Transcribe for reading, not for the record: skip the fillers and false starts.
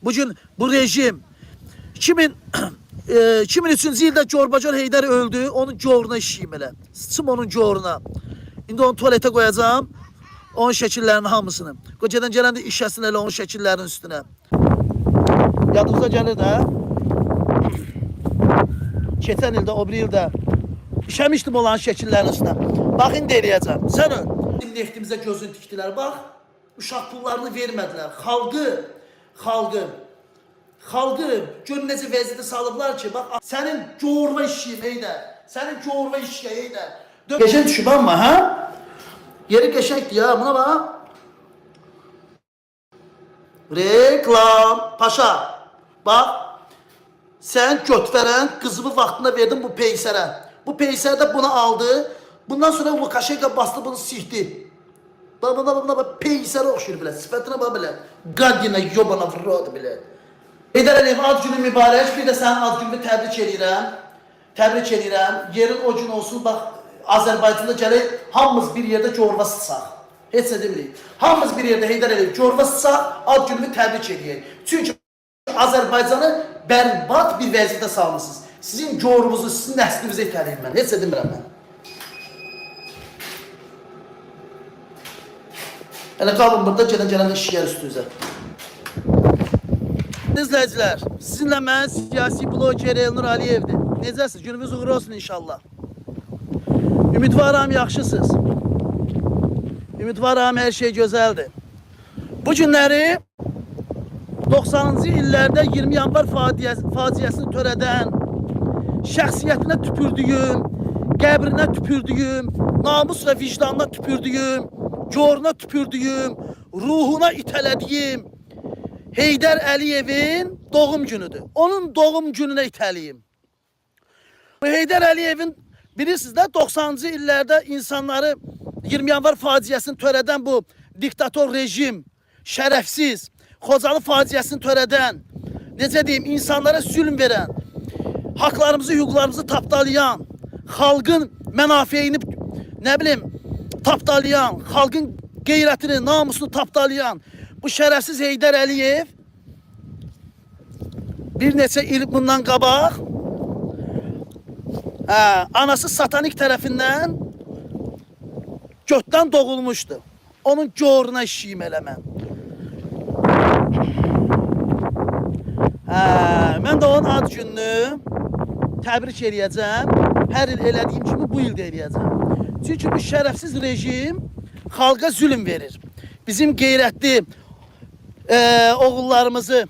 Bugün bu rejim 2003-cü ildə Gorbacor Heydər öldü. Onun coruna işləyim elə. Sıçım onun coruna. İndi onu tualetə qoyacağım. Onun şəkillərinin hamısını. Qocadan gələndə işəsin elə onun şəkillərinin üstünə. Yadınıza gəlir də. Keçən ildə, o bir ildə işəmişdim olan şəkillərin üstünə. Bax, indi eləyəcəm. Sən öl. Neftimizə gözünü dikdilər. Bax, uşaq pullarını vermədilər. Xalqı gör necə vəziyyətə salıblar ki, bax, sənin corva işləyim, Heydər. Sənin corva işləyim, Heydər. Qəşəng düşüb amma, hə? Yeri qəşəngdir ya, buna bax. Reklam, paşa. Bax, sən götvərən qızımı vaxtında verdin bu peysərə. Bu peysər də bunu aldı. Bundan sonra Lukashenko bastı, bunu sihdi. Buna peysərə oxşur bilə, sifətinə bax bilə. Qadina yobana vrod bilə. Heydər Əliyev, ad günü mübarək, bir də sənin ad gününü təbrik edirəm. Təbrik edirəm. Yerin o gün olsun, bax, Azərbaycanda gələk, hamımız bir yerdə corva sıçaq. Heç nə demirik. Hamımız bir yerdə Heydər Əliyev corva sıçaq, ad gününü təbrik edək. Çünki Azərbaycanı bərbad bir vəziyyətə salmışsınız. Sizin corvunuzu, sizin nəslinizi itəliyim mən. Heç nə demirəm mən. Elə qalın burada, gələn işləyər üstünüzə. İzləyicilər, sizinlə mən siyasi bloger Elnur Aliyevdir. Necəsiz? Günümüz uğur olsun inşallah. Ümidvaram yaxşısınız. Ümidvaram hər şey gözəldir. Bu günləri 90-cı illərdə 20 yanvar faciəsini törədən, şəxsiyyətinə tüpürdüyüm, qəbrinə tüpürdüyüm, namus və vicdanına tüpürdüyüm, coruna tüpürdüyüm, ruhuna itələdiyim Heydər Əliyevin doğum günüdür. Onun doğum gününə itəliyim. Heydər Əliyevin bilirsiniz də 90-cı illərdə insanları 20 yanvar faciəsini törədən bu diktator rejim, şərəfsiz, Xocalı faciəsini törədən, necə deyim, insanlara zülm verən, haqlarımızı, hüquqlarımızı tapdalayan, xalqın mənafeyini, nə bilim, tapdalayan, xalqın qeyrətini, namusunu tapdalayan bu şərəfsiz Heydər Əliyev bir neçə il bundan qabaq anası satanik tərəfindən götdən doğulmuşdu. Onun coruna işləyim elə mən. Mən də onun ad gününü təbrik eləyəcəm. Hər il elədiyim kimi bu il də eləyəcəm. Çünki bu şərəfsiz rejim xalqa zülm verir. Bizim qeyrətli oğullarımızı